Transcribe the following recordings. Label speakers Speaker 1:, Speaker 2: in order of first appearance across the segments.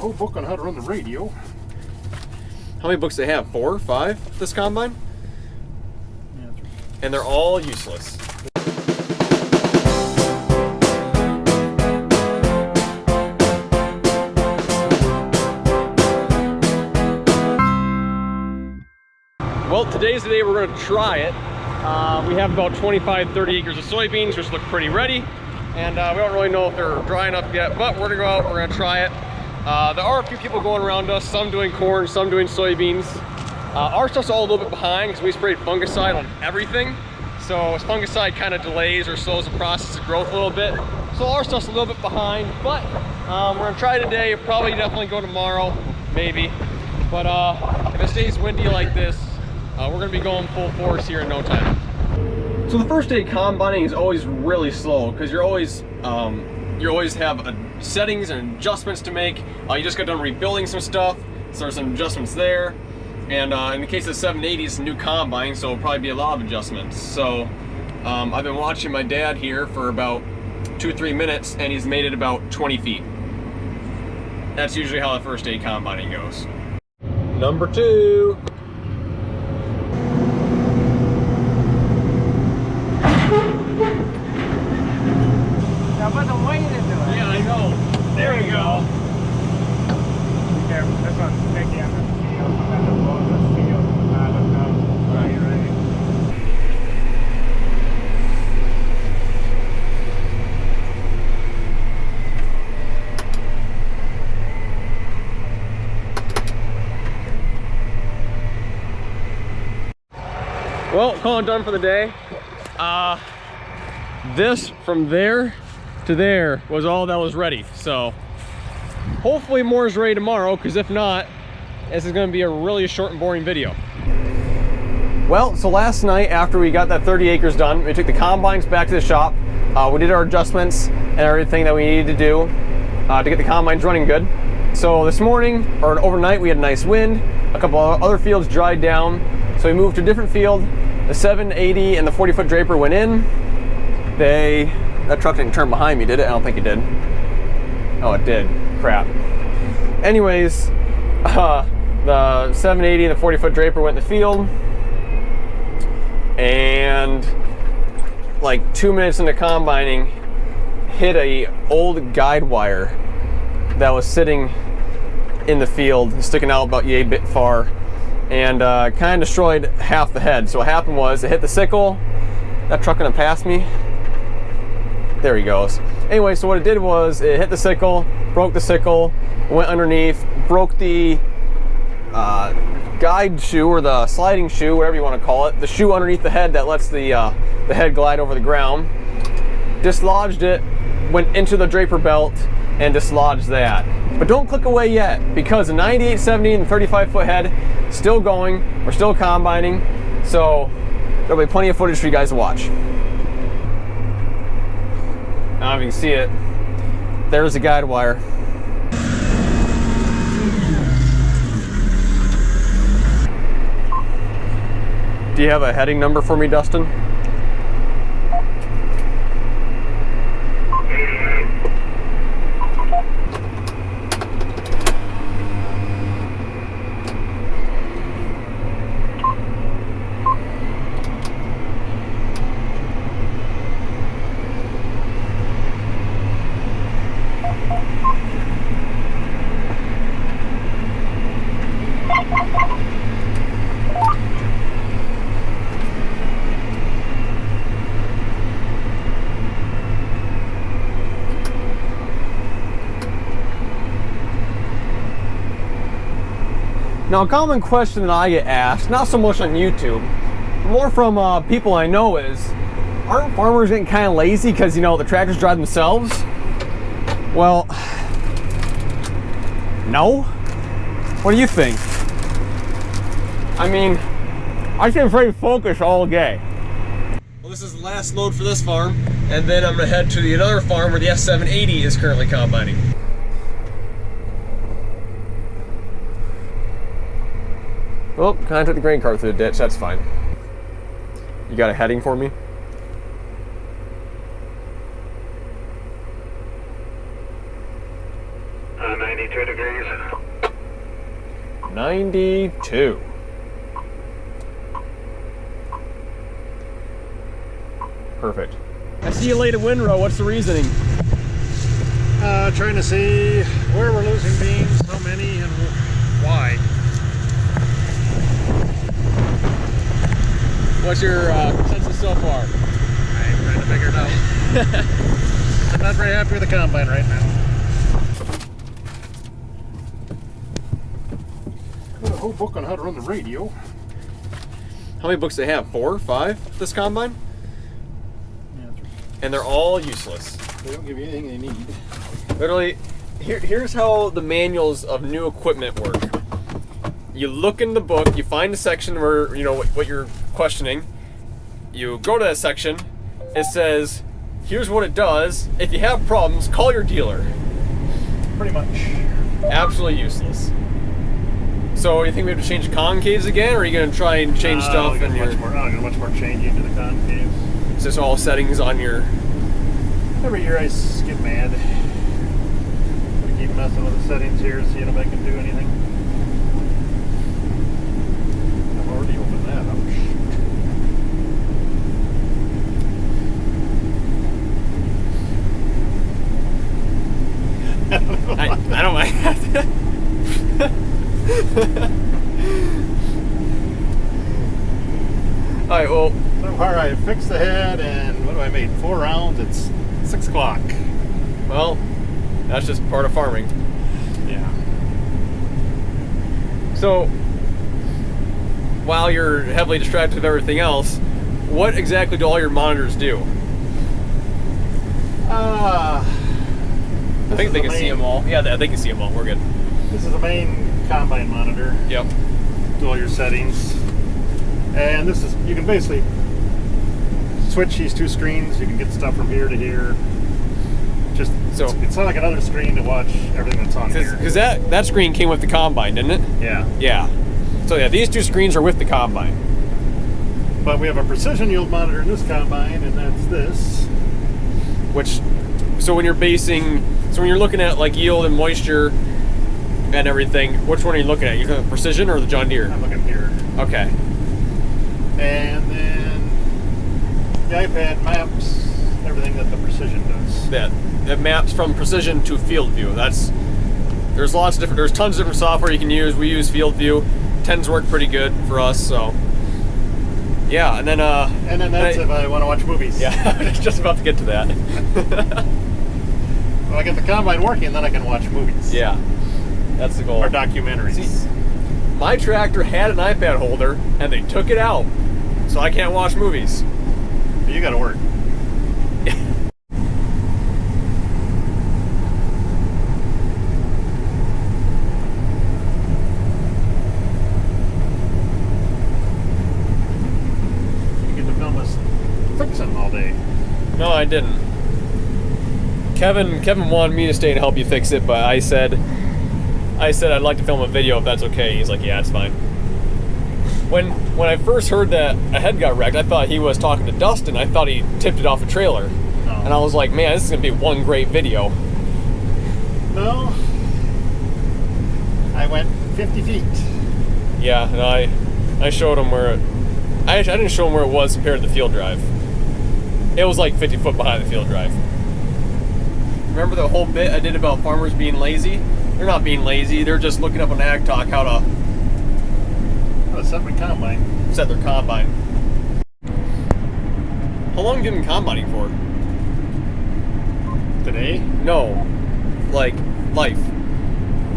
Speaker 1: whole book on how to run the radio.
Speaker 2: How many books do they have? 4, 5? This combine?
Speaker 1: Yeah, that's right.
Speaker 2: And they're all useless. Well, today's the day we're going to try it. We have about 25-30 acres of soybeans, which look pretty ready. And we don't really know if they're dry enough yet, but we're going to go out, we're going to try it. There are a few people going around us, some doing corn, some doing soybeans. Our stuff's all a little bit behind because we sprayed fungicide on everything. So fungicide kind of delays or slows the process of growth a little bit. So our stuff's a little bit behind, but we're going to try today. Probably definitely go tomorrow, maybe. But if it stays windy like this, we're going to be going full force here in no time. So the first day combining is always really slow because you always have settings and adjustments to make. You just got done rebuilding some stuff, so there's some adjustments there. And in the case of the 780, it's a new combine, so it'll probably be a lot of adjustments. So I've been watching my dad here for about 2-3 minutes, and he's made it about 20 feet. That's usually how the first day combining goes. Number 2. Yeah, I know. There we go.
Speaker 3: Be careful. This one's sticky on the steel. And the blows the steel. Look down. Are you ready?
Speaker 2: Well, calling done for the day. This from there to there was all that was ready. So hopefully more is ready tomorrow, because if not, this is going to be a really short and boring video. Well, so last night after we got that 30 acres done, we took the combines back to the shop. We did our adjustments and everything that we needed to do to get the combines running good. So this morning, or overnight, we had a nice wind. A couple of other fields dried down. So we moved to a different field. The 780 and the 40-foot draper went in. That truck didn't turn behind me, did it? I don't think it did. Oh, it did. Crap. Anyways, the 780 and the 40-foot draper went in the field. And like 2 minutes into combining, hit a old guide wire that was sitting in the field, sticking out about yay bit far, and kind of destroyed half the head. So what happened was it hit the sickle. That truck gonna pass me? There he goes. Anyway, so what it did was it hit the sickle, broke the sickle, went underneath, broke the guide shoe or the sliding shoe, whatever you want to call it, the shoe underneath the head that lets the head glide over the ground, dislodged it, went into the draper belt and dislodged that. But don't click away yet, because the 98, 70 and 35-foot head still going. We're still combining, so there'll be plenty of footage for you guys to watch. Now if you can see it, there's the guide wire. Do you have a heading number for me, Dustin? Now, a common question that I get asked, not so much on YouTube, more from people I know, is, aren't farmers getting kind of lazy because, you know, the tractors drive themselves? Well, no. What do you think? I mean, I can very focus all day. Well, this is the last load for this farm, and then I'm going to head to the other farm where the S780 is currently combining. Oh, kind of took the grain cart through the ditch, that's fine. You got a heading for me?
Speaker 4: 92 degrees.
Speaker 2: 92. Perfect. I see you laid a windrow. What's the reasoning?
Speaker 1: Trying to see where we're losing beans, how many, and why.
Speaker 2: What's your consensus so far?
Speaker 1: I'm trying to figure it out. I'm not very happy with the combine right now. Got a whole book on how to run the radio.
Speaker 2: How many books do they have? 4, 5? This combine?
Speaker 1: Yeah, that's right.
Speaker 2: And they're all useless.
Speaker 1: They don't give you anything they need.
Speaker 2: Literally, here's how the manuals of new equipment work. You look in the book, you find the section where, you know, what you're questioning. You go to that section, it says, here's what it does. If you have problems, call your dealer.
Speaker 1: Pretty much.
Speaker 2: Absolutely useless. So you think we have to change the concaves again, or are you going to try and change stuff?
Speaker 1: I don't get much more changing to the concaves.
Speaker 2: Is this all settings on your...
Speaker 1: Every year I get mad. I keep messing with the settings here, seeing if I can do anything. I've already opened that up.
Speaker 2: I don't have to. Alright, well,
Speaker 1: So far I fixed the head, and what do I made? 4 rounds. It's 6 o'clock.
Speaker 2: well, that's just part of farming.
Speaker 1: Yeah.
Speaker 2: So, while you're heavily distracted with everything else, what exactly do all your monitors do? I think they can see them all. Yeah, they can see them all. We're good.
Speaker 1: This is the main combine monitor.
Speaker 2: Yep.
Speaker 1: Do all your settings. And this is, you can basically switch these 2 screens. You can get stuff from here to here. Just,
Speaker 2: So-
Speaker 1: it's not like another screen to watch everything that's on here.
Speaker 2: Because that screen came with the combine, didn't it?
Speaker 1: Yeah.
Speaker 2: Yeah. So yeah, these 2 screens are with the combine.
Speaker 1: But we have a precision yield monitor in this combine, and that's this.
Speaker 2: Which, so when you're looking at like yield and moisture and everything, which one are you looking at? You looking at Precision or the John Deere?
Speaker 1: I'm looking here.
Speaker 2: Okay.
Speaker 1: And then the iPad maps everything that the Precision does.
Speaker 2: It maps from Precision to Field View. There's tons of different software you can use. We use Field View. Tends to work pretty good for us, so. Yeah, and then
Speaker 1: that's if I want to watch movies.
Speaker 2: Yeah, I was just about to get to that.
Speaker 1: When I get the combine working, then I can watch movies.
Speaker 2: Yeah, that's the goal.
Speaker 1: Or documentaries.
Speaker 2: See, my tractor had an iPad holder, and they took it out, so I can't watch movies.
Speaker 1: But you got to work. You get to film us fixing all day.
Speaker 2: No, I didn't. Kevin wanted me to stay and help you fix it, but I said I'd like to film a video if that's okay. He's like, yeah, it's fine. When I first heard that a head got wrecked, I thought he was talking to Dustin. I thought he tipped it off a trailer.
Speaker 1: No.
Speaker 2: And I was like, man, this is going to be one great video.
Speaker 1: No. I went 50 feet.
Speaker 2: Yeah, and I showed him where I didn't show him where it was compared to the field drive. It was like 50 foot behind the field drive. Remember the whole bit I did about farmers being lazy? They're not being lazy, they're just looking up on Ag Talk how to
Speaker 1: A separate combine.
Speaker 2: set their combine. How long have you been combining for?
Speaker 1: Today,
Speaker 2: No. Like, life.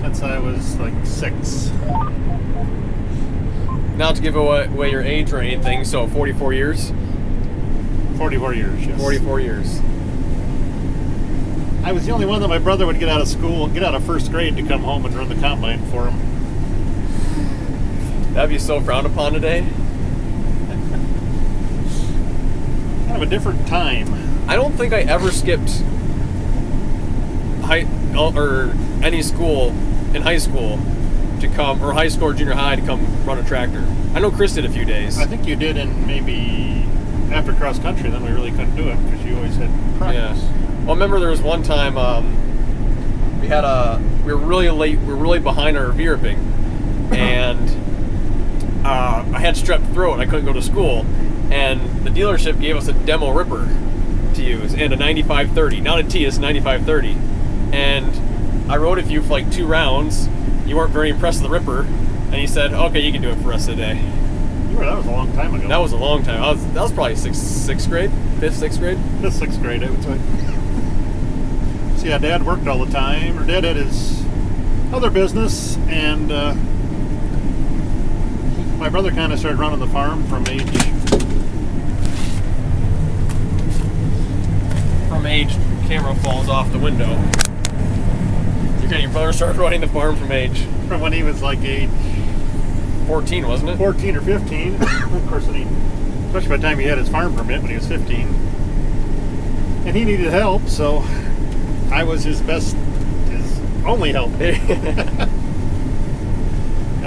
Speaker 1: since I was like 6.
Speaker 2: Not to give away your age or anything, so 44 years?
Speaker 1: 44 years, yes.
Speaker 2: 44 years.
Speaker 1: I was the only one that my brother would get out of school, get out of first grade to come home and run the combine for him.
Speaker 2: That'd be so frowned upon today.
Speaker 1: Kind of a different time.
Speaker 2: I don't think I ever skipped any school in high school to come, or high school or junior high to come run a tractor. I know Chris did a few days.
Speaker 1: I think you did in maybe after cross country, then we really couldn't do it because you always had practice.
Speaker 2: Yeah. Well, I remember there was one time we were really late. We were really behind our V-ripping, and I had strep throat and I couldn't go to school. And the dealership gave us a demo ripper to use and a 9530, not a T, it's 9530. And I rode it for you for like 2 rounds. You weren't very impressed with the ripper, and he said, "Okay, you can do it for the rest of the day."
Speaker 1: That was a long time ago.
Speaker 2: That was a long time. That was probably sixth grade, fifth, sixth grade.
Speaker 1: Fifth, sixth grade, I would say. So yeah, Dad worked all the time. Or Dad had his other business, and my brother kind of started running the farm from
Speaker 2: age. Camera falls off the window. Your brother started running the farm from
Speaker 1: when he was like age
Speaker 2: 14, wasn't it?
Speaker 1: 14 or 15. Of course, especially by the time he had his farm permit when he was 15. And he needed help, so I was his only help. By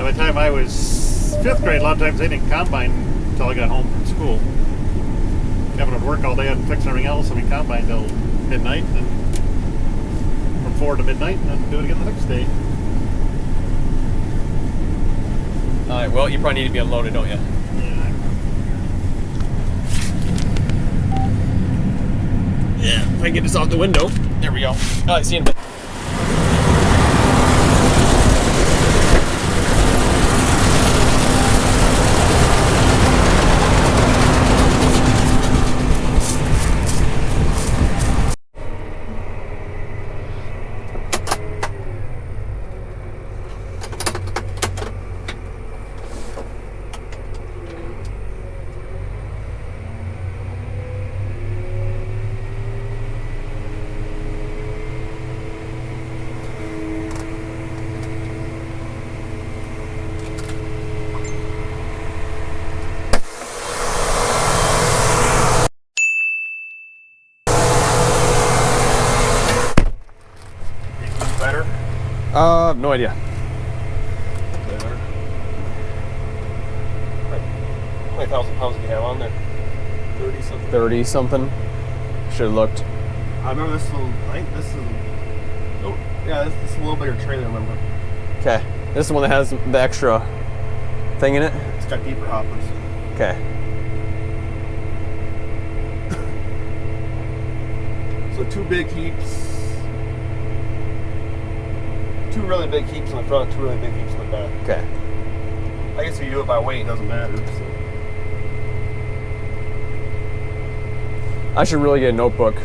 Speaker 1: the time I was 5th grade, a lot of times they didn't combine until I got home from school. Kevin would work all day and fix everything else, and we combined till midnight, and from 4 to midnight, and then do it again the next day.
Speaker 2: All right, well, you probably need to be unloaded, don't you? Yeah, if I can get this off the window. There we go. All right, see you in a bit. No idea. How many thousand pounds do you have on there? 30 something. 30 something. Should have looked.
Speaker 4: I remember this little. I think this is. Oh, yeah, this is a little bigger trailer. I remember.
Speaker 2: Okay, this is the one that has the extra thing in it.
Speaker 4: It's got deeper hoppers.
Speaker 2: Okay.
Speaker 4: So 2 big heaps. 2 really big heaps in the front, 2 really big heaps in the back.
Speaker 2: Okay.
Speaker 4: I guess if you do it by weight, it doesn't matter. So.
Speaker 2: I should really get a notebook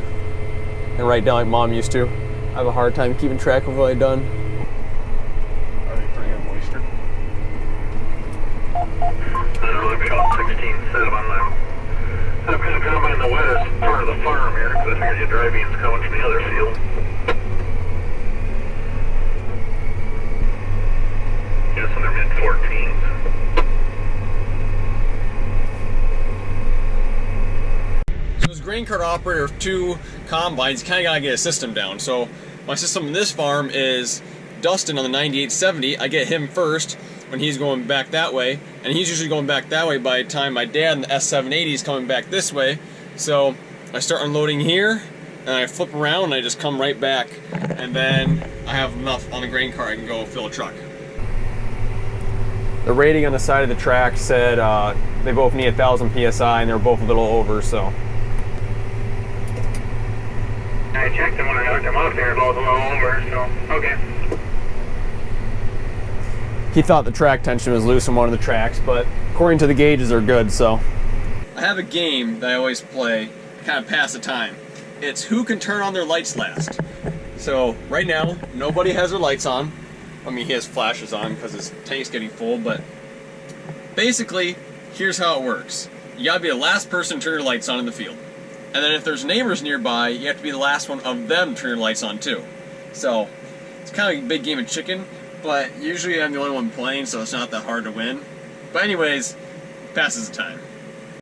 Speaker 2: and write down like Mom used to. I have a hard time keeping track of what I've done.
Speaker 4: Are they pretty on moisture?
Speaker 5: There's really big on 16 set up on the. I'm kind of combine the wettest part of the farm here because I figured your dry beans coming from the other field. Guessing they're mid-14s.
Speaker 2: So as grain cart operator of 2 combines, you kind of got to get a system down. So my system in this farm is Dustin on the 9870. I get him first when he's going back that way, and he's usually going back that way by the time my dad in the S780 is coming back this way. So I start unloading here, and I flip around, and I just come right back, and then I have enough on the grain cart I can go fill a truck. The rating on the side of the track said they both need 1,000 PSI, and they're both a little over, so.
Speaker 5: I checked them when I hooked them up, they were both a little over, so, okay.
Speaker 2: He thought the track tension was loose on one of the tracks, but according to the gauges, they're good, so. I have a game that I always play to kind of pass the time. It's who can turn on their lights last. So right now, nobody has their lights on. I mean, he has flashes on because his tank's getting full, but basically, here's how it works. You gotta be the last person to turn your lights on in the field. And then if there's neighbors nearby, you have to be the last one of them to turn your lights on too. So, it's kind of a big game of chicken, but usually I'm the only one playing, so it's not that hard to win. But anyways, passes the time.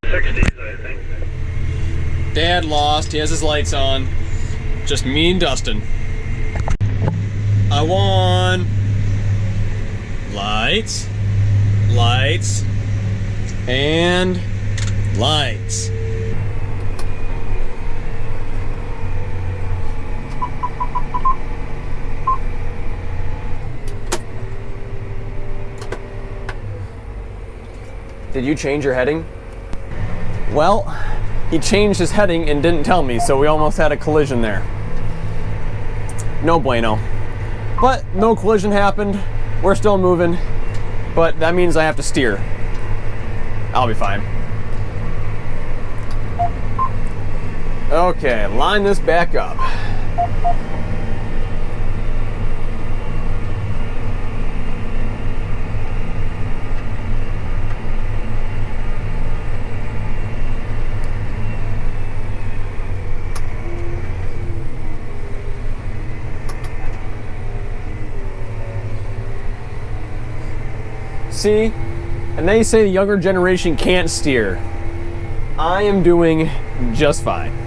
Speaker 5: 60s, I think.
Speaker 2: Dad lost, he has his lights on. Just me and Dustin. I won! Lights, lights, and lights. did you change your heading? Well, he changed his heading and didn't tell me, so we almost had a collision there. No bueno. But no collision happened. We're still moving, but that means I have to steer. I'll be fine. Okay, line this back up. See, and they say the younger generation can't steer. I am doing just fine.